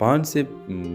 5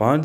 5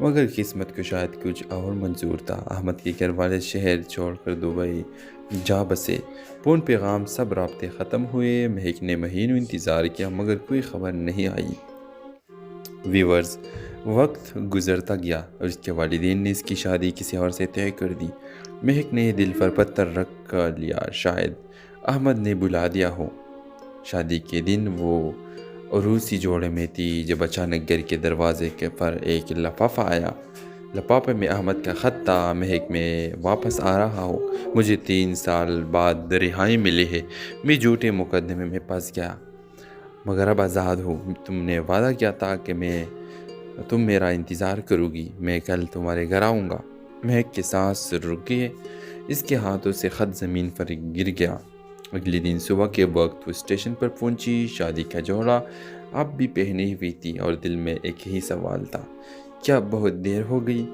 مگر قسمت کو شاید کچھ اور منظور تھا۔ احمد کے گھر والے شہر چھوڑ کر دبئی جا بسے۔ فون پیغام سب رابطے ختم ہوئے۔ مہک نے مہینوں انتظار کیا مگر کوئی خبر نہیں آئی۔ ویورز، وقت گزرتا گیا اور اس کے والدین نے اس کی شادی کسی اور سے طے کر دی۔ مہک نے دل پر پتھر رکھ لیا، شاید احمد نے بلا دیا ہو۔ شادی کے دن وہ عروسی جوڑے میں تھی جب اچانک گھر کے دروازے کے پر ایک لفافہ آیا۔ لفافے میں احمد کا خط تھا: مہک میں واپس آ رہا ہوں، مجھے 3 سال بعد رہائی ملی ہے، میں جھوٹے مقدمے میں پھنس گیا مگر اب آزاد ہوں۔ تم نے وعدہ کیا تھا کہ تم میرا انتظار کرو گی، میں کل تمہارے گھر آؤں گا۔ مہک کے سانس رک گئے، اس کے ہاتھوں سے خط زمین پر گر گیا۔ اگلے دن صبح کے وقت وہ اسٹیشن پر پہنچی۔ شادی کا جوڑا اب بھی پہنی ہوئی تھی اور دل میں ایک ہی سوال تھا: کیا بہت دیر ہو گئی؟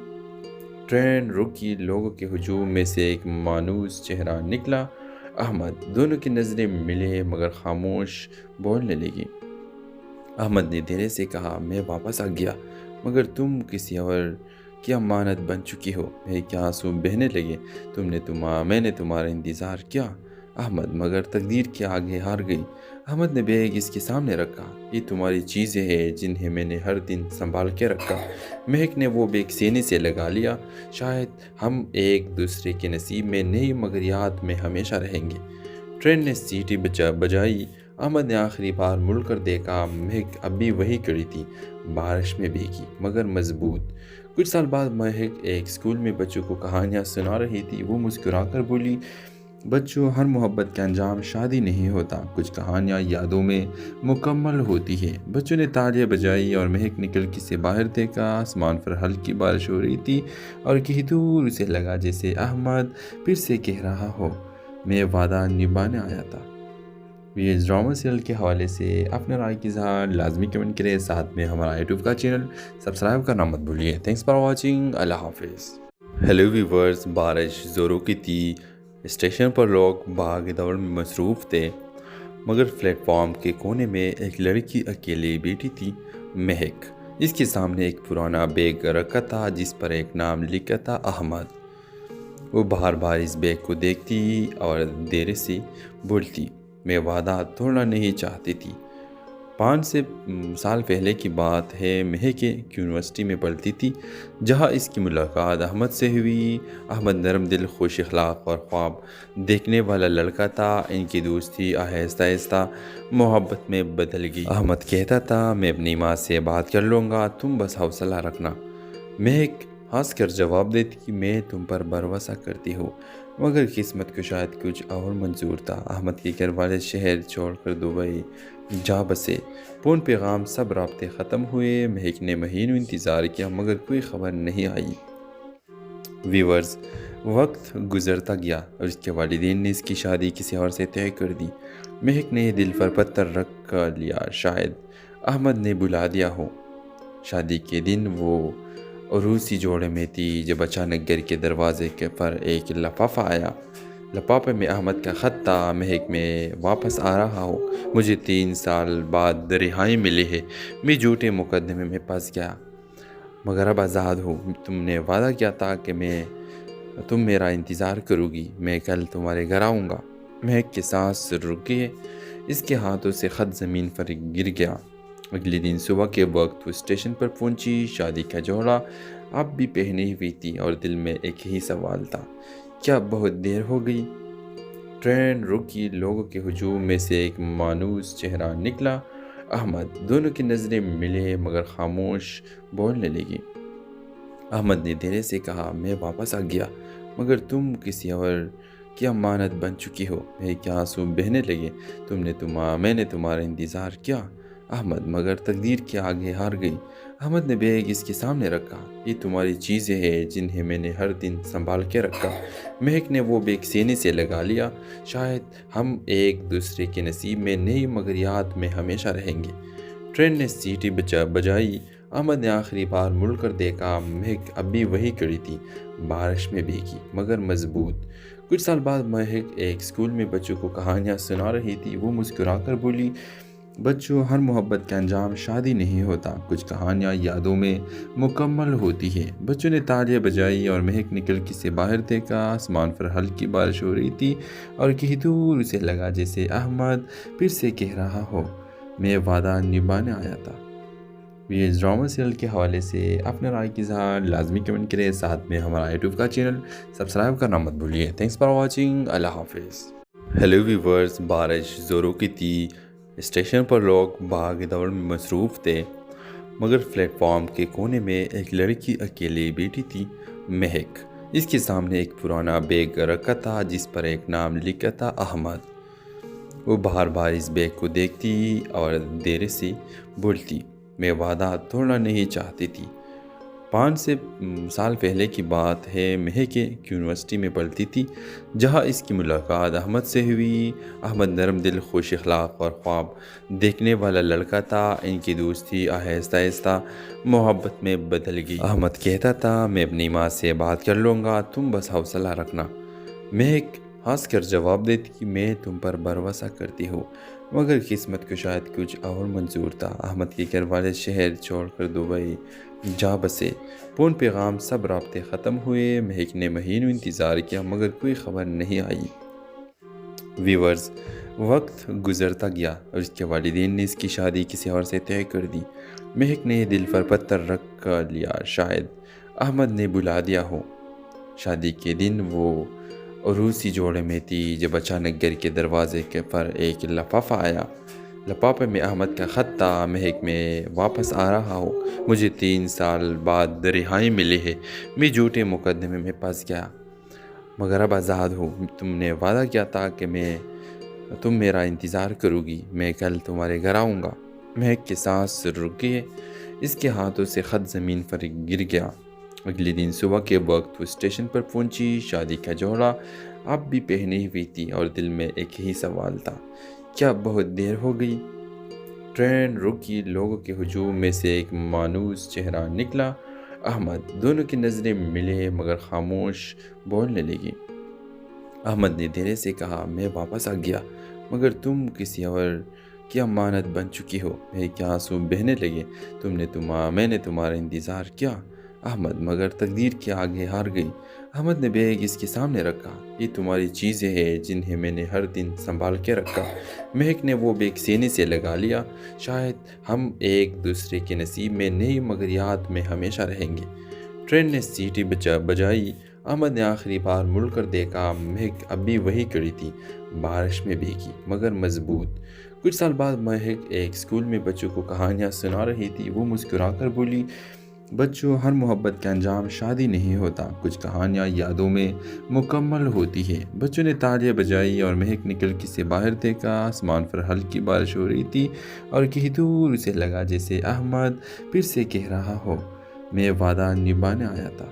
ٹرین رکی، لوگوں کے ہجوم میں سے ایک مانوس چہرہ نکلا: احمد۔ دونوں کی نظریں ملے مگر خاموش بولنے لگی۔ احمد نے دھیرے سے کہا: میں واپس آ گیا مگر تم کسی اور کی امانت بن چکی ہو۔ میرے کے آنسو بہنے لگے۔ میں نے تمہارا انتظار کیا احمد، مگر تقدیر کے آگے ہار گئی۔ احمد نے بیگ اس کے سامنے رکھا: یہ تمہاری چیزیں ہیں جنہیں میں نے ہر دن سنبھال کے رکھا۔ مہک نے وہ بیگ سینے سے لگا لیا: شاید ہم ایک دوسرے کے نصیب میں نہیں مگر یاد میں ہمیشہ رہیں گے۔ ٹرین نے سیٹی بجائی۔ احمد نے آخری بار مڑ کر دیکھا، مہک اب بھی وہی کھڑی تھی، بارش میں بھیگی مگر مضبوط۔ کچھ سال بعد مہک ایک اسکول میں بچوں کو کہانیاں سنا رہی تھی۔ وہ مسکرا کر بولی: بچوں، ہر محبت کا انجام شادی نہیں ہوتا، کچھ کہانیاں یادوں میں مکمل ہوتی ہے۔ بچوں نے تالیاں بجائی اور مہک نے کھڑکی سے باہر دیکھا۔ آسمان پر ہلکی بارش ہو رہی تھی اور کہیں دور اسے لگا جیسے احمد پھر سے کہہ رہا ہو: میں وعدہ نبھانے آیا تھا۔ یہ ڈرامہ سیریل کے حوالے سے اپنے رائے کی اظہار لازمی کمنٹ کریں، ساتھ میں ہمارا یوٹیوب کا چینل سبسکرائب کرنا مت بھولیے۔ تھینکس فار واچنگ، اللہ حافظ۔ ہیلو ویورز، بارش زوروں کی تھی، اسٹیشن پر لوگ بھاگ دوڑ میں مصروف تھے مگر پلیٹ فارم کے کونے میں ایک لڑکی اکیلے بیٹھی تھی، مہک۔ اس کے سامنے ایک پرانا بیگ رکھا تھا جس پر ایک نام لکھا تھا: احمد۔ وہ بار بار اس بیگ کو دیکھتی اور دیر سے بولتی: میں وعدہ توڑنا نہیں چاہتی تھی۔ 5 سال پہلے کی بات ہے، مہک یونیورسٹی میں پڑھتی تھی جہاں اس کی ملاقات احمد سے ہوئی۔ احمد نرم دل، خوش اخلاق اور خواب دیکھنے والا لڑکا تھا۔ ان کی دوستی آہستہ آہستہ محبت میں بدل گئی۔ احمد کہتا تھا: میں اپنی ماں سے بات کر لوں گا، تم بس حوصلہ رکھنا۔ مہک ہنس کر جواب دیتی: میں تم پر بھروسہ کرتی ہوں، مگر قسمت کو شاید کچھ اور منظور تھا۔ احمد کے گھر والے شہر چھوڑ کر دبئی جا بسے۔ فون پیغام سب رابطے ختم ہوئے۔ مہک نے مہینوں انتظار کیا مگر کوئی خبر نہیں آئی۔ ویورز، وقت گزرتا گیا اور اس کے والدین نے اس کی شادی کسی اور سے طے کر دی۔ مہک نے دل پر پتھر رکھ لیا، شاید احمد نے بلا دیا ہو۔ شادی کے دن وہ عروسی جوڑے میں تھی جب اچانک گھر کے دروازے پر ایک لفافہ آیا۔ لفافے میں احمد کا خط تھا: مہک میں واپس آ رہا ہوں، مجھے 3 سال بعد رہائی ملی ہے، میں جھوٹے مقدمے میں پھنس گیا مگر اب آزاد ہوں۔ تم نے وعدہ کیا تھا کہ تم میرا انتظار کرو گی، میں کل تمہارے گھر آؤں گا۔ مہک کے سانس رک گئے، اس کے ہاتھوں سے خط زمین پر گر گیا۔ اگلے دن صبح کے وقت وہ اسٹیشن پر پہنچی۔ شادی کا جوڑا اب بھی پہنی ہوئی تھی اور دل میں ایک ہی سوال تھا: کیا بہت دیر ہو گئی؟ ٹرین رکی، لوگوں کے ہجوم میں سے ایک مانوس چہرہ نکلا: احمد۔ دونوں کی نظریں ملے مگر خاموش بولنے لگی۔ احمد نے دھیرے سے کہا: میں واپس آ گیا مگر تم کسی اور کی امانت بن چکی ہو۔ میرے کے آنسو بہنے لگے۔ میں نے تمہارا انتظار کیا احمد، مگر تقدیر کے آگے ہار گئی۔ احمد نے بیگ اس کے سامنے رکھا: یہ تمہاری چیزیں ہیں جنہیں میں نے ہر دن سنبھال کے رکھا۔ مہک نے وہ بیگ سینے سے لگا لیا: شاید ہم ایک دوسرے کے نصیب میں نہیں مگر یاد میں ہمیشہ رہیں گے۔ ٹرین نے سیٹی بجائی۔ احمد نے آخری بار مڑ کر دیکھا، مہک اب بھی وہی کھڑی تھی، بارش میں بھیگی مگر مضبوط۔ کچھ سال بعد مہک ایک اسکول میں بچوں کو کہانیاں سنا رہی تھی۔ وہ مسکرا کر بولی: بچوں، ہر محبت کا انجام شادی نہیں ہوتا، کچھ کہانیاں یادوں میں مکمل ہوتی ہے۔ بچوں نے تالیاں بجائی اور مہک نکل کے سے باہر دیکھا۔ آسمان پر ہلکی بارش ہو رہی تھی اور کہیں دور اسے لگا جیسے احمد پھر سے کہہ رہا ہو، میں وعدہ نبھانے آیا تھا۔ یہ ڈرامہ سیریل کے حوالے سے اپنے رائے کی اظہار لازمی کمنٹ کریں، ساتھ میں ہمارا یوٹیوب کا چینل سبسکرائب کرنا مت بھولیے۔ تھینکس فار واچنگ، اللہ حافظ۔ ہیلو ویورز، بارش زوروں کی تھی، اسٹیشن پر لوگ بھاگ دوڑ میں مصروف تھے، مگر پلیٹ فارم کے کونے میں ایک لڑکی اکیلے بیٹھی تھی، مہک۔ اس کے سامنے ایک پرانا بیگ رکھا تھا جس پر ایک نام لکھا تھا، احمد۔ وہ بار بار اس بیگ کو دیکھتی اور دیر سے بولتی، میں وعدہ توڑنا نہیں چاہتی تھی۔ 5 سال پہلے کی بات ہے، مہک یونیورسٹی میں پڑھتی تھی جہاں اس کی ملاقات احمد سے ہوئی۔ احمد نرم دل، خوش اخلاق اور خواب دیکھنے والا لڑکا تھا۔ ان کی دوستی آہستہ آہستہ محبت میں بدل گئی۔ احمد کہتا تھا، میں اپنی ماں سے بات کر لوں گا، تم بس حوصلہ رکھنا۔ مہک ہنس کر جواب دیتی کہ میں تم پر بھروسہ کرتی ہوں، مگر قسمت کو شاید کچھ اور منظور تھا۔ احمد کے گھر والے شہر چھوڑ کر دبئی جا بسے۔ فون پیغام سب رابطے ختم ہوئے۔ مہک نے مہینوں انتظار کیا مگر کوئی خبر نہیں آئی۔ ویورز، وقت گزرتا گیا اور اس کے والدین نے اس کی شادی کسی اور سے طے کر دی۔ مہک نے دل پر پتھر رکھ لیا، شاید احمد نے بلا دیا ہو۔ شادی کے دن وہ عروسی جوڑے میں تھی جب اچانک گھر کے دروازے پر ایک لفافہ آیا۔ لفافے میں احمد کا خط تھا، مہک میں واپس آ رہا ہوں، مجھے 3 سال بعد رہائی ملی ہے، میں جھوٹے مقدمے میں پھنس گیا مگر اب آزاد ہوں۔ تم نے وعدہ کیا تھا کہ تم میرا انتظار کرو گی، میں کل تمہارے گھر آؤں گا۔ مہک کے سانس رک گئے، اس کے ہاتھوں سے خط زمین پر گر گیا۔ اگلے دن صبح کے وقت وہ اسٹیشن پر پہنچی۔ شادی کا جوڑا اب بھی پہنی ہوئی تھی اور دل میں ایک ہی سوال تھا، کیا بہت دیر ہو گئی؟ ٹرین رکی، لوگوں کے ہجوم میں سے ایک مانوس چہرہ نکلا، احمد۔ دونوں کی نظریں ملے مگر خاموش بولنے لگی۔ احمد نے دھیرے سے کہا، میں واپس آ گیا مگر تم کسی اور کی امانت بن چکی ہو۔ میرے کیا آنسو بہنے لگے، میں نے تمہارا انتظار کیا احمد، مگر تقدیر کے آگے ہار گئی۔ احمد نے بیگ اس کے سامنے رکھا، یہ تمہاری چیزیں ہیں جنہیں میں نے ہر دن سنبھال کے رکھا۔ مہک نے وہ بیگ سینے سے لگا لیا، شاید ہم ایک دوسرے کے نصیب میں نہیں مگر یاد میں ہمیشہ رہیں گے۔ ٹرین نے سیٹی بجائی، احمد نے آخری بار مڑ کر دیکھا، مہک اب بھی وہی کھڑی تھی، بارش میں بھیگی مگر مضبوط۔ کچھ سال بعد مہک ایک اسکول میں بچوں کو کہانیاں سنا رہی تھی۔ وہ مسکرا کر بولی، بچوں، ہر محبت کا انجام شادی نہیں ہوتا، کچھ کہانیاں یادوں میں مکمل ہوتی ہے۔ بچوں نے تالیاں بجائی اور مہک نکل کے سے باہر دیکھا۔ آسمان پر ہلکی بارش ہو رہی تھی اور کہیں دور اسے لگا جیسے احمد پھر سے کہہ رہا ہو، میں وعدہ نبھانے آیا تھا۔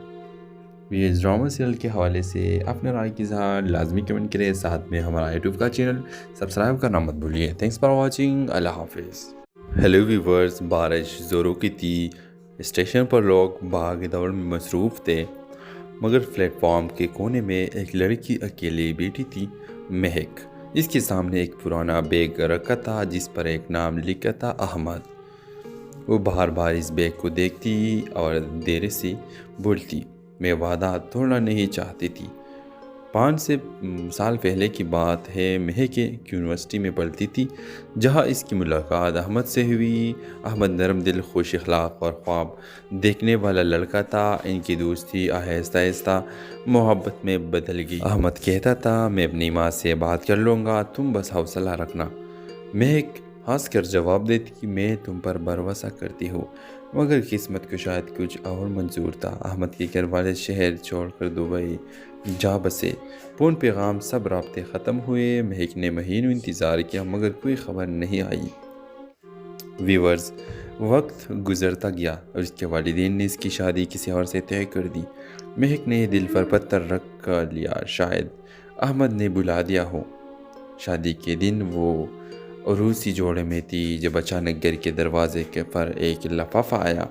یہ ڈرامہ سیریل کے حوالے سے اپنے رائے کی اظہار لازمی کمنٹ کریں، ساتھ میں ہمارا یوٹیوب کا چینل سبسکرائب کرنا مت بھولیے۔ تھینکس فار واچنگ، اللہ حافظ۔ ہیلو ویورز، بارش زوروں کی تھی، اسٹیشن پر لوگ بھاگ دوڑ میں مصروف تھے، مگر پلیٹ فارم کے کونے میں ایک لڑکی اکیلے بیٹھی تھی، مہک۔ اس کے سامنے ایک پرانا بیگ رکھا تھا جس پر ایک نام لکھا تھا، احمد۔ وہ بار بار اس بیگ کو دیکھتی اور دیر سے بولتی، میں وعدہ توڑنا نہیں چاہتی تھی۔ 5 سال پہلے کی بات ہے، مہک یونیورسٹی میں پڑھتی تھی جہاں اس کی ملاقات احمد سے ہوئی۔ احمد نرم دل، خوش اخلاق اور خواب دیکھنے والا لڑکا تھا۔ ان کی دوستی آہستہ آہستہ محبت میں بدل گئی۔ احمد کہتا تھا، میں اپنی ماں سے بات کر لوں گا، تم بس حوصلہ رکھنا۔ مہک ہنس کر جواب دیتی کہ میں تم پر بھروسہ کرتی ہوں، مگر قسمت کو شاید کچھ اور منظور تھا۔ احمد کے گھر والے شہر چھوڑ کر دبئی جا بسے۔ فون پیغام سب رابطے ختم ہوئے۔ مہک نے مہینوں انتظار کیا مگر کوئی خبر نہیں آئی۔ ویورز، وقت گزرتا گیا اور اس کے والدین نے اس کی شادی کسی اور سے طے کر دی۔ مہک نے دل پر پتھر رکھ لیا، شاید احمد نے بلا دیا ہو۔ شادی کے دن وہ عروسی جوڑے میں تھی جب اچانک گھر کے دروازے پر ایک لفافہ آیا۔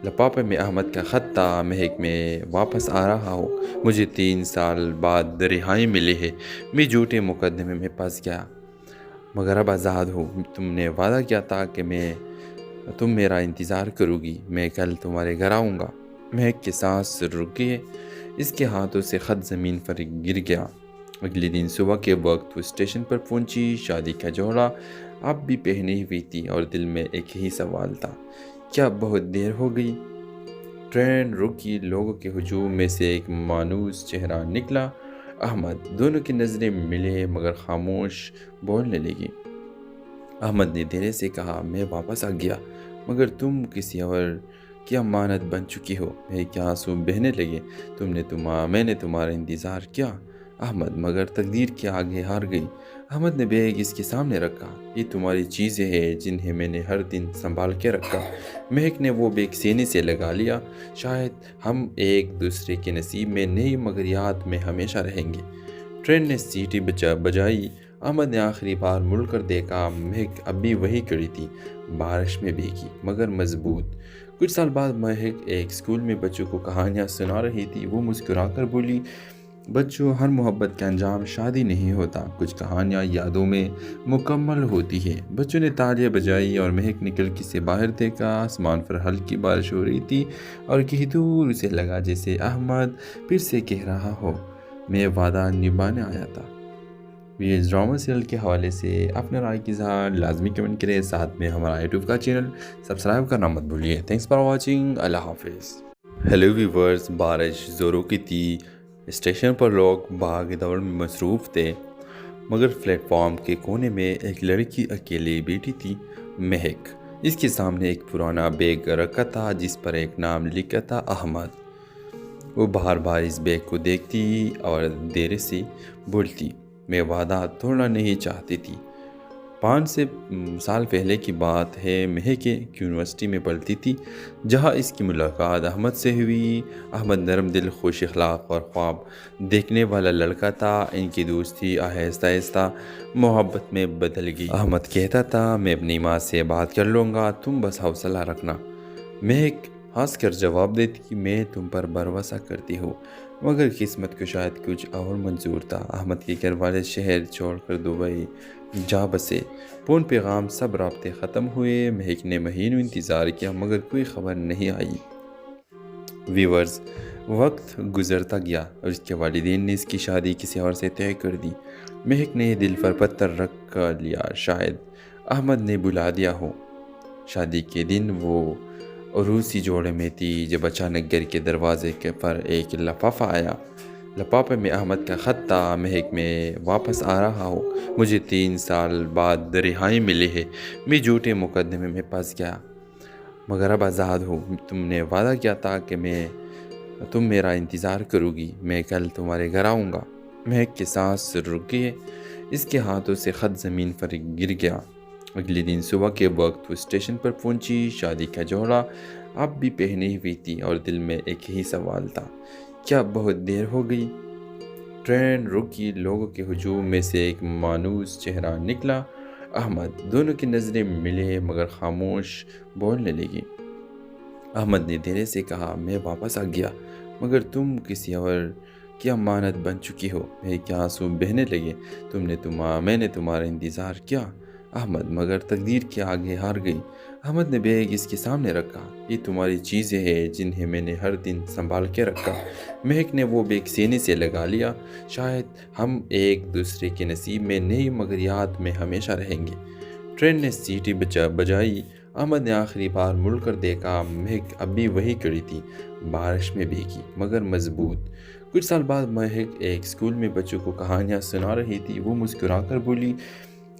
لفافے میں احمد کا خط تھا، مہک میں واپس آ رہا ہوں، مجھے 3 سال بعد رہائی ملی ہے، میں جھوٹے مقدمے میں پھنس گیا مگر اب آزاد ہو، تم نے وعدہ کیا تھا کہ تم میرا انتظار کرو گی، میں کل تمہارے گھر آؤں گا۔ مہک کے سانس رک گئے، اس کے ہاتھوں سے خط زمین پر گر گیا۔ اگلے دن صبح کے وقت وہ اسٹیشن پر پہنچی۔ شادی کا جوڑا اب بھی پہنی ہوئی تھی اور دل میں ایک ہی سوال تھا، کیا بہت دیر ہو گئی؟ ٹرین رکی، لوگوں کے ہجوم میں سے ایک مانوس چہرہ نکلا، احمد۔ دونوں کی نظریں ملے مگر خاموش بولنے لگی۔ احمد نے دھیرے سے کہا، میں واپس آ گیا، مگر تم کسی اور کی امانت بن چکی ہو۔ میرے کے آنسو بہنے لگے۔ میں نے تمہارا انتظار کیا احمد، مگر تقدیر کے آگے ہار گئی۔ احمد نے بیگ اس کے سامنے رکھا۔ یہ تمہاری چیزیں ہیں جنہیں میں نے ہر دن سنبھال کے رکھا۔ مہک نے وہ بیگ سینے سے لگا لیا۔ شاید ہم ایک دوسرے کے نصیب میں نہیں مگر یاد میں ہمیشہ رہیں گے۔ ٹرین نے سیٹی بجائی۔ احمد نے آخری بار مڑ کر دیکھا، مہک اب بھی وہی کھڑی تھی، بارش میں بھیگی مگر مضبوط۔ کچھ سال بعد مہک ایک اسکول میں بچوں کو کہانیاں سنا رہی تھی۔ وہ مسکرا کر بولی، بچوں، ہر محبت کا انجام شادی نہیں ہوتا، کچھ کہانیاں یادوں میں مکمل ہوتی ہے۔ بچوں نے تالیاں بجائی اور مہک نے کھڑکی سے باہر دیکھا۔ آسمان پر ہلکی بارش ہو رہی تھی اور کہیں دور اسے لگا جیسے احمد پھر سے کہہ رہا ہو، میں وعدہ نبھانے آیا تھا۔ یہ ڈرامہ سیریل کے حوالے سے اپنے رائے کی اظہار لازمی کمنٹ کریں، ساتھ میں ہمارا یوٹیوب کا چینل سبسکرائب کرنا مت بھولیے۔ تھینکس فار واچنگ، اللہ حافظ۔ ہیلو ویورز، بارش زوروں کی تھی، اسٹیشن پر لوگ بھاگ دوڑ میں مصروف تھے، مگر پلیٹ فارم کے کونے میں ایک لڑکی اکیلے بیٹھی تھی، مہک۔ اس کے سامنے ایک پرانا بیگ رکھا تھا جس پر ایک نام لکھا تھا، احمد۔ وہ بار بار اس بیگ کو دیکھتی اور دیر سے بولتی، میں وعدہ توڑنا نہیں چاہتی تھی۔ 5 سال پہلے کی بات ہے، مہک یونیورسٹی میں پڑھتی تھی جہاں اس کی ملاقات احمد سے ہوئی۔ احمد نرم دل، خوش اخلاق اور خواب دیکھنے والا لڑکا تھا۔ ان کی دوستی آہستہ آہستہ محبت میں بدل گئی۔ احمد کہتا تھا، میں اپنی ماں سے بات کر لوں گا، تم بس حوصلہ رکھنا۔ مہک ہنس کر جواب دیتی، میں تم پر بھروسہ کرتی ہوں، مگر قسمت کو شاید کچھ اور منظور تھا۔ احمد کے گھر والے شہر چھوڑ کر دبئی جا بسے۔ فون پیغام سب رابطے ختم ہوئے۔ مہک نے مہینوں انتظار کیا مگر کوئی خبر نہیں آئی۔ ویورز، وقت گزرتا گیا اور اس کے والدین نے اس کی شادی کسی اور سے طے کر دی۔ مہک نے دل پر پتھر رکھ لیا، شاید احمد نے بلا دیا ہو۔ شادی کے دن وہ عروسی جوڑے میں تھی جب اچانک گھر کے دروازے پر ایک لفافہ آیا۔ لفافے میں احمد کا خط تھا، مہک میں واپس آ رہا ہو، مجھے 3 سال بعد رہائی ملی ہے، میں جھوٹے مقدمے میں پھنس گیا، مگر اب آزاد ہو، تم نے وعدہ کیا تھا کہ تم میرا انتظار کرو گی، میں کل تمہارے گھر آؤں گا۔ مہک کے سانس رک گئے، اس کے ہاتھوں سے خط زمین پر گر گیا۔ اگلے دن صبح کے وقت وہ اسٹیشن پر پہنچی۔ شادی کا جوڑا اب بھی پہنی ہوئی تھی اور دل میں ایک ہی سوال تھا، کیا بہت دیر ہو گئی؟ ٹرین رکی، لوگوں کے ہجوم میں سے ایک مانوس چہرہ نکلا، احمد۔ دونوں کی نظریں ملے مگر خاموش بولنے لگی۔ احمد نے دھیرے سے کہا، میں واپس آ گیا، مگر تم کسی اور کی امانت بن چکی ہو۔ میرے کے آنسو بہنے لگے۔ میں نے تمہارا انتظار کیا احمد، مگر تقدیر کے آگے ہار گئی۔ احمد نے بیگ اس کے سامنے رکھا۔ یہ تمہاری چیزیں ہیں جنہیں میں نے ہر دن سنبھال کے رکھا۔ مہک نے وہ بیگ سینے سے لگا لیا۔ شاید ہم ایک دوسرے کے نصیب میں نہیں مگر یاد میں ہمیشہ رہیں گے۔ ٹرین نے سیٹی بجائی۔ احمد نے آخری بار مڑ کر دیکھا، مہک اب بھی وہی کھڑی تھی، بارش میں بھیگی مگر مضبوط۔ کچھ سال بعد مہک ایک اسکول میں بچوں کو کہانیاں سنا رہی تھی۔ وہ مسکرا کر بولی،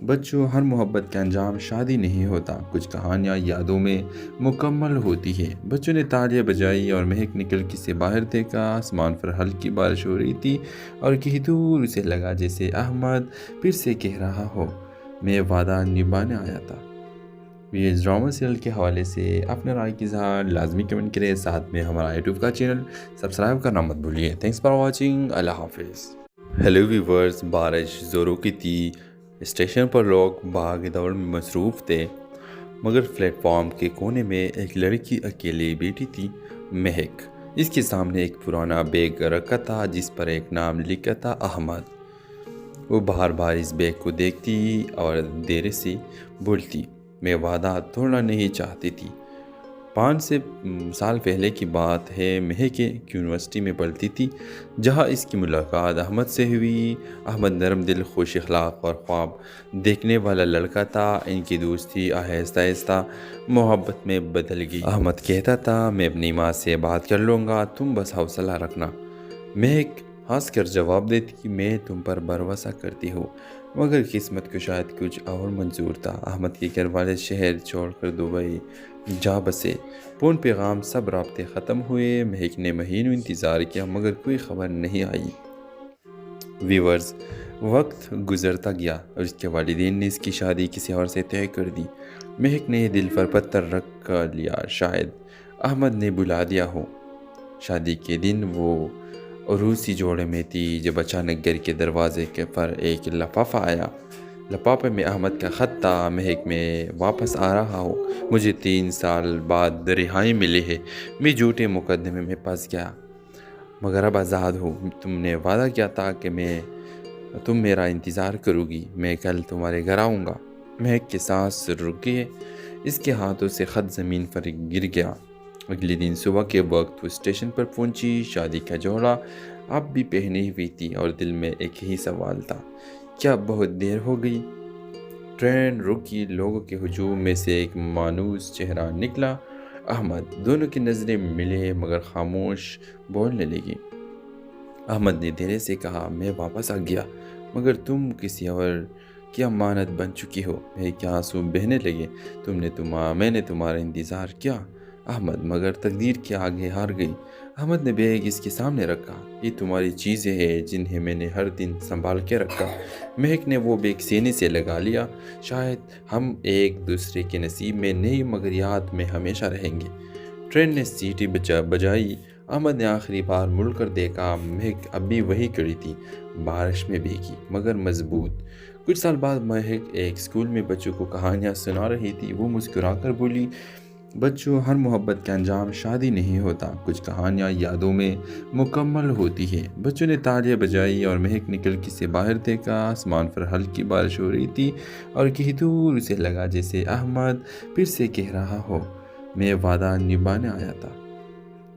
بچوں، ہر محبت کا انجام شادی نہیں ہوتا، کچھ کہانیاں یادوں میں مکمل ہوتی ہے۔ بچوں نے تالیاں بجائی اور مہک نے کھڑکی سے باہر دیکھا۔ آسمان پر ہلکی بارش ہو رہی تھی اور کہیں دور اسے لگا جیسے احمد پھر سے کہہ رہا ہو، میں وعدہ نبھانے آیا تھا۔ یہ ڈرامہ سیریل کے حوالے سے اپنے رائے کی اظہار لازمی کمنٹ کریں، ساتھ میں ہمارا یوٹیوب کا چینل سبسکرائب کرنا مت بھولیے۔ تھینکس فار واچنگ، اللہ حافظ۔ ہیلو ویورز، بارش زوروں کی تھی، اسٹیشن پر لوگ بھاگ دوڑ میں مصروف تھے، مگر پلیٹ فارم کے کونے میں ایک لڑکی اکیلے بیٹھی تھی، مہک۔ اس کے سامنے ایک پرانا بیگ رکھا تھا جس پر ایک نام لکھا تھا، احمد۔ وہ بار بار اس بیگ کو دیکھتی اور دیر سے بولتی، میں وعدہ توڑنا نہیں چاہتی تھی۔ 5 سال پہلے کی بات ہے، مہک ایک یونیورسٹی میں پڑھتی تھی جہاں اس کی ملاقات احمد سے ہوئی۔ احمد نرم دل، خوش اخلاق اور خواب دیکھنے والا لڑکا تھا۔ ان کی دوستی آہستہ آہستہ محبت میں بدل گئی۔ احمد کہتا تھا، میں اپنی ماں سے بات کر لوں گا، تم بس حوصلہ رکھنا۔ مہک ہنس کر جواب دیتی کہ میں تم پر بھروسہ کرتی ہوں، مگر قسمت کو شاید کچھ اور منظور تھا۔ احمد کے گھر والے شہر چھوڑ کر دبئی جا بسے۔ فون پیغام سب رابطے ختم ہوئے۔ مہک نے مہینوں انتظار کیا مگر کوئی خبر نہیں آئی۔ ویورز، وقت گزرتا گیا اور اس کے والدین نے اس کی شادی کسی اور سے طے کر دی۔ مہک نے دل پر پتھر رکھ لیا، شاید احمد نے بلا دیا ہو۔ شادی کے دن وہ عروسی جوڑے میں تھی جب اچانک گھر کے دروازے پر ایک لفافہ آیا۔ لفافے میں احمد کا خط تھا، مہک میں واپس آ رہا ہوں، مجھے 3 سال بعد رہائی ملی ہے، میں جھوٹے مقدمے میں پھنس گیا مگر اب آزاد ہوں۔ تم نے وعدہ کیا تھا کہ تم میرا انتظار کرو گی، میں کل تمہارے گھر آؤں گا۔ مہک کے سانس رک گئے، اس کے ہاتھوں سے خط زمین پر گر گیا۔ اگلے دن صبح کے وقت وہ اسٹیشن پر پہنچی۔ شادی کا جوڑا اب بھی پہنی ہوئی تھی اور دل میں ایک ہی سوال تھا، کیا بہت دیر ہو گئی؟ ٹرین رکی، لوگوں کے ہجوم میں سے ایک مانوس چہرہ نکلا، احمد۔ دونوں کی نظریں ملے مگر خاموش بولنے لگی۔ احمد نے دھیرے سے کہا، میں واپس آ گیا مگر تم کسی اور کی امانت بن چکی ہو۔ میرے آنسو بہنے لگے، میں نے تمہارا انتظار کیا احمد، مگر تقدیر کے آگے ہار گئی۔ احمد نے بیگ اس کے سامنے رکھا، یہ تمہاری چیزیں ہیں جنہیں میں نے ہر دن سنبھال کے رکھا۔ مہک نے وہ بیگ سینے سے لگا لیا، شاید ہم ایک دوسرے کے نصیب میں نہیں مگر یاد میں ہمیشہ رہیں گے۔ ٹرین نے سیٹی بجائی، احمد نے آخری بار مڑ کر دیکھا، مہک اب بھی وہی کھڑی تھی، بارش میں بھیگی مگر مضبوط۔ کچھ سال بعد مہک ایک اسکول میں بچوں کو کہانیاں سنا رہی تھی۔ وہ مسکرا کر بولی، بچوں، ہر محبت کا انجام شادی نہیں ہوتا، کچھ کہانیاں یادوں میں مکمل ہوتی ہے۔ بچوں نے تالیاں بجائی اور مہک نے کھڑکی سے باہر دیکھا۔ آسمان پر ہلکی بارش ہو رہی تھی اور کہیں دور اسے لگا جیسے احمد پھر سے کہہ رہا ہو، میں وعدہ نبھانے آیا تھا۔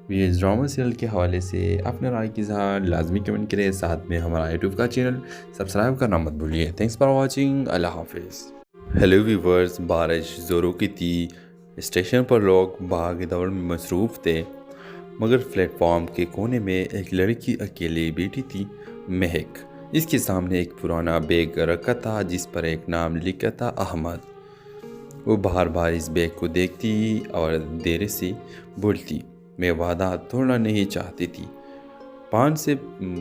یہ ڈرامہ سیریل کے حوالے سے اپنے رائے کی اظہار لازمی کمنٹ کریں، ساتھ میں ہمارا یوٹیوب کا چینل سبسکرائب کرنا مت بھولیے۔ تھینکس فار واچنگ، اللہ حافظ۔ ہیلو ویورز، بارش زوروں کی تھی، اسٹیشن پر لوگ بھاگ دوڑ میں مصروف تھے مگر پلیٹ فارم کے کونے میں ایک لڑکی اکیلے بیٹھی تھی، مہک۔ اس کے سامنے ایک پرانا بیگ رکھا تھا جس پر ایک نام لکھا تھا، احمد۔ وہ بار بار اس بیگ کو دیکھتی اور دیر سے بولتی، میں وعدہ توڑنا نہیں چاہتی تھی۔ 5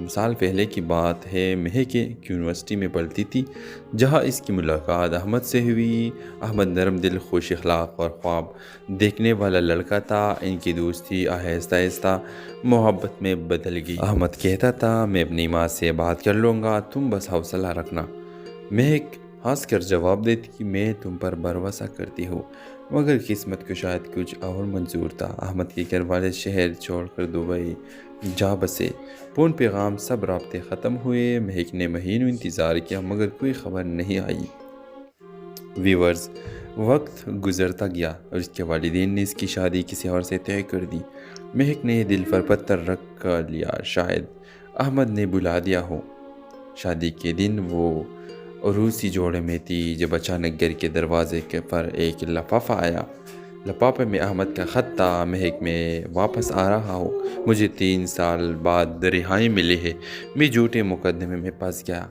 سال پہلے کی بات ہے، مہک ایک یونیورسٹی میں پڑھتی تھی جہاں اس کی ملاقات احمد سے ہوئی۔ احمد نرم دل، خوش اخلاق اور خواب دیکھنے والا لڑکا تھا۔ ان کی دوستی آہستہ آہستہ محبت میں بدل گئی۔ احمد کہتا تھا، میں اپنی ماں سے بات کر لوں گا، تم بس حوصلہ رکھنا۔ مہک ہنس کر جواب دیتی کہ میں تم پر بھروسہ کرتی ہوں، مگر قسمت کو شاید کچھ اور منظور تھا۔ احمد کے گھر والے شہر چھوڑ کر دبئی جا بسے۔ فون پیغام سب رابطے ختم ہوئے۔ مہک نے مہینوں انتظار کیا مگر کوئی خبر نہیں آئی۔ ویورز، وقت گزرتا گیا اور اس کے والدین نے اس کی شادی کسی اور سے طے کر دی۔ مہک نے دل پر پتھر رکھ لیا، شاید احمد نے بلا دیا ہو۔ شادی کے دن وہ عروسی جوڑے میں تھی جب اچانک گھر کے دروازے پر ایک لفافہ آیا۔ لفافے میں احمد کا خط تھا، مہک میں واپس آ رہا ہوں، مجھے 3 سال بعد رہائی ملی ہے، میں جھوٹے مقدمے میں پھنس گیا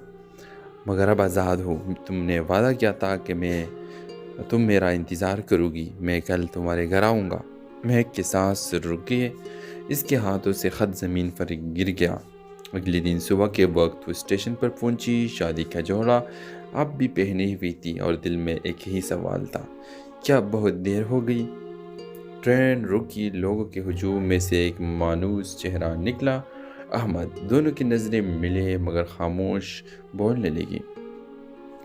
مگر اب آزاد ہوں۔ تم نے وعدہ کیا تھا کہ تم میرا انتظار کرو گی، میں کل تمہارے گھر آؤں گا۔ مہک کے سانس رک گئے، اس کے ہاتھوں سے خط زمین پر گر گیا۔ اگلے دن صبح کے وقت وہ اسٹیشن پر پہنچی۔ شادی کا جوڑا اب بھی پہنی ہوئی تھی اور دل میں ایک ہی سوال تھا، کیا بہت دیر ہو گئی؟ ٹرین رکی، لوگوں کے ہجوم میں سے ایک مانوس چہرہ نکلا، احمد۔ دونوں کی نظریں ملے مگر خاموش بولنے لگی۔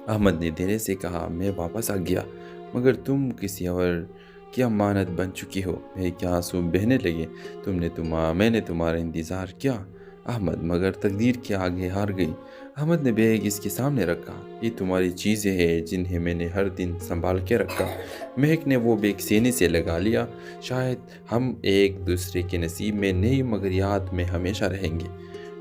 احمد نے دھیرے سے کہا، میں واپس آ گیا مگر تم کسی اور کی امانت بن چکی ہو۔ میرے آنسو بہنے لگے، میں نے تمہارا انتظار کیا احمد مگر تقدیر کے آگے ہار گئی۔ احمد نے بیگ اس کے سامنے رکھا۔ یہ تمہاری چیزیں ہیں جنہیں میں نے ہر دن سنبھال کے رکھا۔ مہک نے وہ بیگ سینے سے لگا لیا۔ شاید ہم ایک دوسرے کے نصیب میں نہیں مگر یاد میں ہمیشہ رہیں گے۔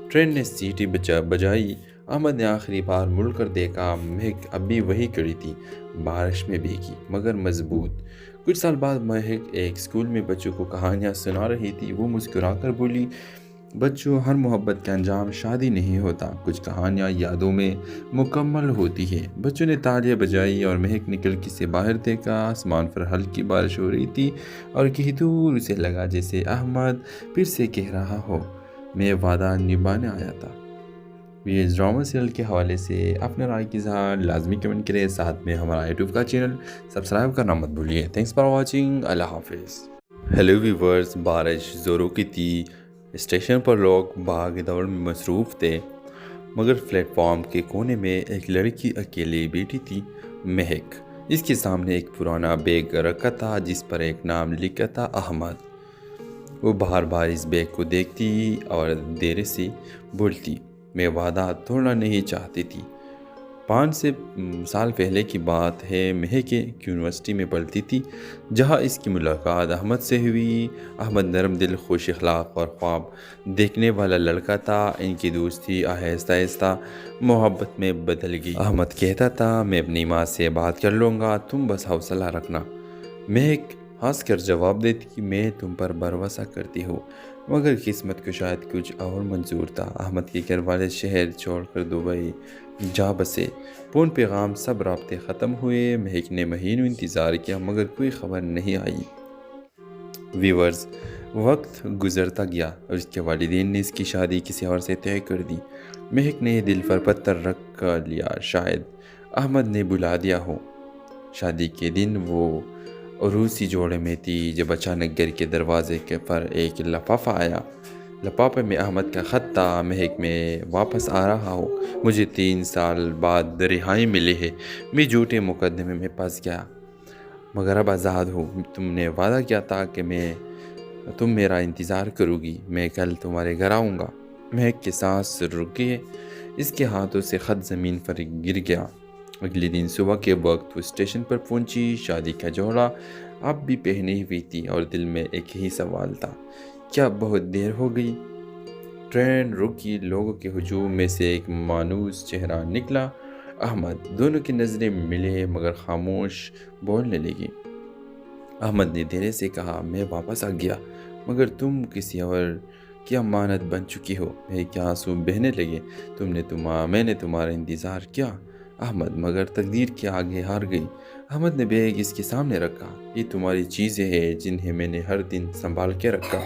ٹرین نے سیٹی بجائی۔ احمد نے آخری بار مڑ کر دیکھا۔ مہک اب بھی وہی کھڑی تھی، بارش میں بھیگی مگر مضبوط۔ کچھ سال بعد مہک ایک اسکول میں بچوں کو کہانیاں سنا رہی تھی۔ وہ مسکرا کر بولی، بچوں، ہر محبت کا انجام شادی نہیں ہوتا، کچھ کہانیاں یادوں میں مکمل ہوتی ہے۔ بچوں نے تالیاں بجائی اور مہک نے کھڑکی سے باہر دیکھا۔ آسمان پر ہلکی بارش ہو رہی تھی اور کہیں دور اسے لگا جیسے احمد پھر سے کہہ رہا ہو، میں وعدہ نبھانے آیا تھا۔ یہ ڈرامہ سیریل کے حوالے سے اپنے رائے کی اظہار لازمی کمنٹ کریں، ساتھ میں ہمارا یوٹیوب کا چینل سبسکرائب کرنا مت بھولیے۔ تھینکس فار واچنگ، اللہ حافظ۔ ہیلو ویورز، بارش زوروں کی تھی۔ اسٹیشن پر لوگ بھاگ دوڑ میں مصروف تھے، مگر پلیٹ فارم کے کونے میں ایک لڑکی اکیلے بیٹھی تھی، مہک۔ اس کے سامنے ایک پرانا بیگ رکھا تھا جس پر ایک نام لکھا تھا، احمد۔ وہ بار بار اس بیگ کو دیکھتی اور دیر سے بولتی، میں وعدہ توڑنا نہیں چاہتی تھی۔ 5 سال پہلے کی بات ہے، مہک یونیورسٹی میں پڑھتی تھی جہاں اس کی ملاقات احمد سے ہوئی۔ احمد نرم دل، خوش اخلاق اور خواب دیکھنے والا لڑکا تھا۔ ان کی دوستی آہستہ آہستہ محبت میں بدل گئی۔ احمد کہتا تھا، میں اپنی ماں سے بات کر لوں گا، تم بس حوصلہ رکھنا۔ مہک ہنس کر جواب دیتی، میں تم پر بھروسہ کرتی ہوں، مگر قسمت کو شاید کچھ اور منظور تھا۔ احمد کے گھر والے شہر چھوڑ کر دبئی جا بسے۔ فون پیغام سب رابطے ختم ہوئے۔ مہک نے مہینوں انتظار کیا مگر کوئی خبر نہیں آئی۔ ویورز، وقت گزرتا گیا اور اس کے والدین نے اس کی شادی کسی اور سے طے کر دی۔ مہک نے دل پر پتھر رکھ لیا، شاید احمد نے بلا دیا ہو۔ شادی کے دن وہ عروسی جوڑے میں تھی جب اچانک گھر کے دروازے پر ایک لفافہ آیا۔ لفافے میں احمد کا خط تھا، مہک میں واپس آ رہا ہوں، مجھے 3 سال بعد رہائی ملی ہے، میں جھوٹے مقدمے میں پھنس گیا مگر اب آزاد ہوں۔ تم نے وعدہ کیا تھا کہ تم میرا انتظار کرو گی، میں کل تمہارے گھر آؤں گا۔ مہک کے سانس رک گئے، اس کے ہاتھوں سے خط زمین پر گر گیا۔ اگلے دن صبح کے وقت وہ اسٹیشن پر پہنچی۔ شادی کا جوڑا اب بھی پہنی ہوئی تھی اور دل میں ایک ہی سوال تھا، کیا بہت دیر ہو گئی؟ ٹرین رکی، لوگوں کے ہجوم میں سے ایک مانوس چہرہ نکلا، احمد۔ دونوں کی نظریں ملے مگر خاموش بولنے لگی۔ احمد نے دھیرے سے کہا، میں واپس آ گیا مگر تم کسی اور کی امانت بن چکی ہو۔ میرے کے آنسو بہنے لگے۔ میں نے تمہارا انتظار کیا، احمد، مگر تقدیر کے آگے ہار گئی۔ احمد نے بیگ اس کے سامنے رکھا۔ یہ تمہاری چیزیں ہیں جنہیں میں نے ہر دن سنبھال کے رکھا۔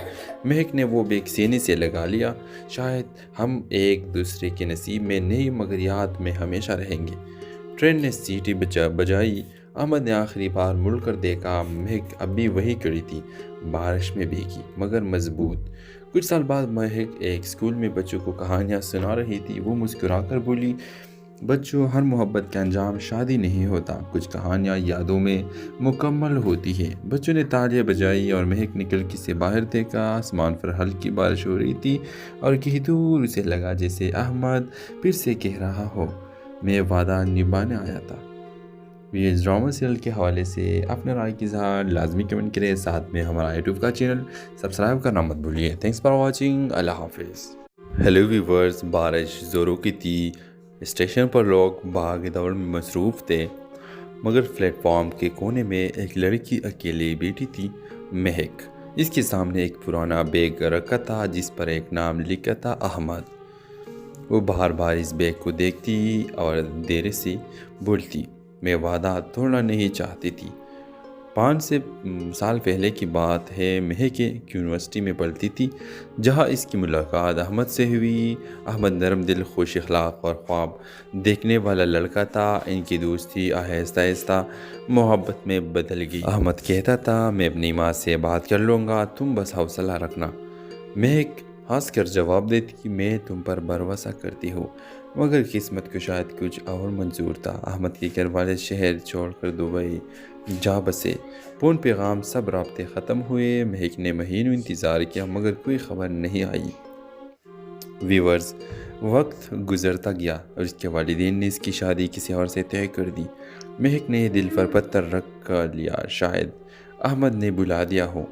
مہک نے وہ بیگ سینے سے لگا لیا۔ شاید ہم ایک دوسرے کے نصیب میں نہیں مگر یاد میں ہمیشہ رہیں گے۔ ٹرین نے سیٹی بجائی۔ احمد نے آخری بار مڑ کر دیکھا۔ مہک اب بھی وہی کھڑی تھی، بارش میں بھیگی مگر مضبوط۔ کچھ سال بعد مہک ایک اسکول میں بچوں کو کہانیاں سنا رہی تھی۔ وہ مسکرا کر بولی، بچوں، ہر محبت کا انجام شادی نہیں ہوتا، کچھ کہانیاں یادوں میں مکمل ہوتی ہے۔ بچوں نے تالیاں بجائی اور مہک نے کھڑکی سے باہر دیکھا۔ آسمان پر ہلکی بارش ہو رہی تھی اور کہیں دور اسے لگا جیسے احمد پھر سے کہہ رہا ہو، میں وعدہ نبھانے آیا تھا۔ یہ ڈرامہ سیریل کے حوالے سے اپنے رائے کی اظہار لازمی کمنٹ کریں، ساتھ میں ہمارا یوٹیوب کا چینل سبسکرائب کرنا مت بھولیے۔ تھینکس فار واچنگ، اللہ حافظ۔ ہیلو ویورز، بارش زوروں کی تھی۔ اسٹیشن پر لوگ بھاگ دوڑ میں مصروف تھے، مگر پلیٹ فارم کے کونے میں ایک لڑکی اکیلے بیٹھی تھی، مہک۔ اس کے سامنے ایک پرانا بیگ رکھا تھا جس پر ایک نام لکھا تھا، احمد۔ وہ بار بار اس بیگ کو دیکھتی اور دیر سے بولتی، میں وعدہ توڑنا نہیں چاہتی تھی۔ 5 سال پہلے کی بات ہے، مہک یونیورسٹی میں پڑھتی تھی جہاں اس کی ملاقات احمد سے ہوئی۔ احمد نرم دل، خوش اخلاق اور خواب دیکھنے والا لڑکا تھا۔ ان کی دوستی آہستہ آہستہ محبت میں بدل گئی۔ احمد کہتا تھا، میں اپنی ماں سے بات کر لوں گا، تم بس حوصلہ رکھنا۔ مہک ہنس کر جواب دیتی، میں تم پر بھروسہ کرتی ہوں، مگر قسمت کو شاید کچھ اور منظور تھا۔ احمد کے گھر والے شہر چھوڑ کر دبئی جا بسے۔ فون پیغام سب رابطے ختم ہوئے۔ مہک نے مہینوں انتظار کیا مگر کوئی خبر نہیں آئی۔ ویورز، وقت گزرتا گیا اور اس کے والدین نے اس کی شادی کسی اور سے طے کر دی۔ مہک نے دل پر پتھر رکھ کر لیا، شاید احمد نے بلا دیا ہو۔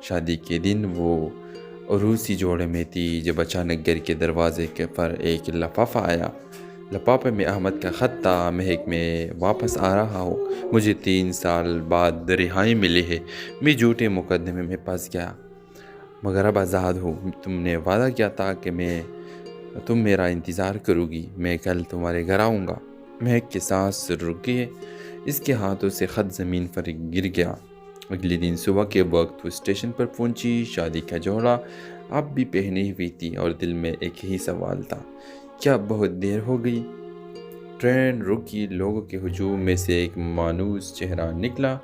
شادی کے دن وہ عروسی جوڑے میں تھی جب اچانک گھر کے دروازے کے پر ایک لفافہ آیا۔ لفافے میں احمد کا خط تھا: مہک، میں واپس آ رہا ہوں، مجھے 3 سال بعد رہائی ملی ہے، میں جھوٹے مقدمے میں پھنس گیا مگر اب آزاد ہوں۔ تم نے وعدہ کیا تھا کہ تم میرا انتظار کرو گی، میں کل تمہارے گھر آؤں گا۔ مہک کے سانس رک گئے، اس کے ہاتھوں سے خط زمین پر گر گیا۔ اگلے دن صبح کے وقت وہ اسٹیشن پر پہنچی۔ شادی کا جوڑا اب بھی پہنی ہوئی تھی اور دل میں ایک ہی سوال تھا: کیا بہت دیر ہو گئی؟ ٹرین رکی، لوگوں کے ہجوم میں سے ایک مانوس چہرہ نکلا: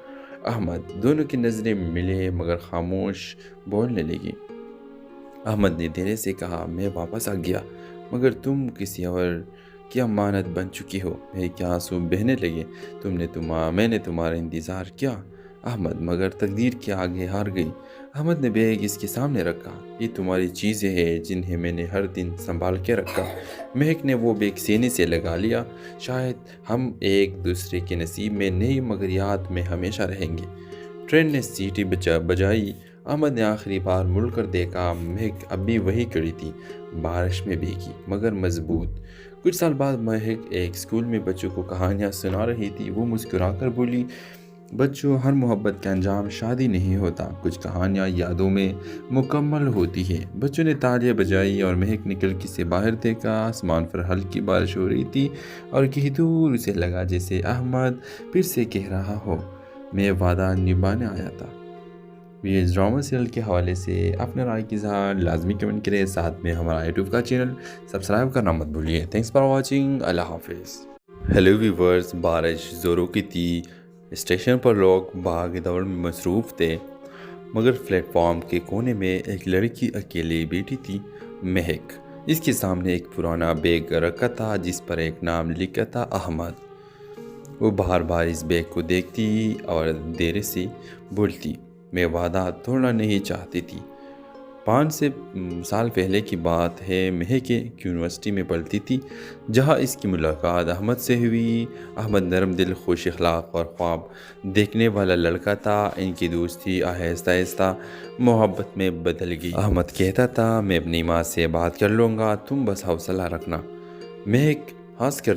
احمد۔ دونوں کی نظریں ملے مگر خاموش بولنے لگی۔ احمد نے دھیرے سے کہا: میں واپس آ گیا مگر تم کسی اور کی امانت بن چکی ہو۔ میرے کیا آنسو بہنے لگے۔ میں نے تمہارا انتظار کیا احمد، مگر تقدیر کے آگے ہار گئی۔ احمد نے بیگ اس کے سامنے رکھا: یہ تمہاری چیزیں ہیں جنہیں میں نے ہر دن سنبھال کے رکھا۔ مہک نے وہ بیگ سینے سے لگا لیا: شاید ہم ایک دوسرے کے نصیب میں نہیں مگر یاد میں ہمیشہ رہیں گے۔ ٹرین نے سیٹی بجائی۔ احمد نے آخری بار مڑ کر دیکھا، مہک اب بھی وہی کھڑی تھی، بارش میں بھیگی مگر مضبوط۔ کچھ سال بعد مہک ایک اسکول میں بچوں کو کہانیاں سنا رہی تھی۔ وہ مسکرا کر بولی: بچوں، ہر محبت کا انجام شادی نہیں ہوتا، کچھ کہانیاں یادوں میں مکمل ہوتی ہے۔ بچوں نے تالیاں بجائی اور مہک نے کھڑکی سے باہر دیکھا۔ آسمان پر ہلکی بارش ہو رہی تھی اور کہیں دور اسے لگا جیسے احمد پھر سے کہہ رہا ہو: میں وعدہ نبھانے آیا تھا۔ یہ ڈرامہ سیریل کے حوالے سے اپنے رائے کی اظہار لازمی کمنٹ کریں، ساتھ میں ہمارا یوٹیوب کا چینل سبسکرائب کرنا مت بھولیے۔ تھینکس فار واچنگ، اللہ حافظ۔ ہیلو ویورز، بارش زوروں کی تھی، اسٹیشن پر لوگ بھاگ دوڑ میں مصروف تھے مگر پلیٹ فارم کے کونے میں ایک لڑکی اکیلے بیٹھی تھی، مہک۔ اس کے سامنے ایک پرانا بیگ رکھا تھا جس پر ایک نام لکھا تھا: احمد۔ وہ بار بار اس بیگ کو دیکھتی اور دیر سے بولتی: میں وعدہ توڑنا نہیں چاہتی تھی۔ 5 سال پہلے کی بات ہے، مہک یونیورسٹی میں پڑھتی تھی جہاں اس کی ملاقات احمد سے ہوئی۔ احمد نرم دل، خوش اخلاق اور خواب دیکھنے والا لڑکا تھا۔ ان کی دوستی آہستہ آہستہ محبت میں بدل گئی۔ احمد کہتا تھا: میں اپنی ماں سے بات کر لوں گا، تم بس حوصلہ رکھنا۔ مہک ہنس کر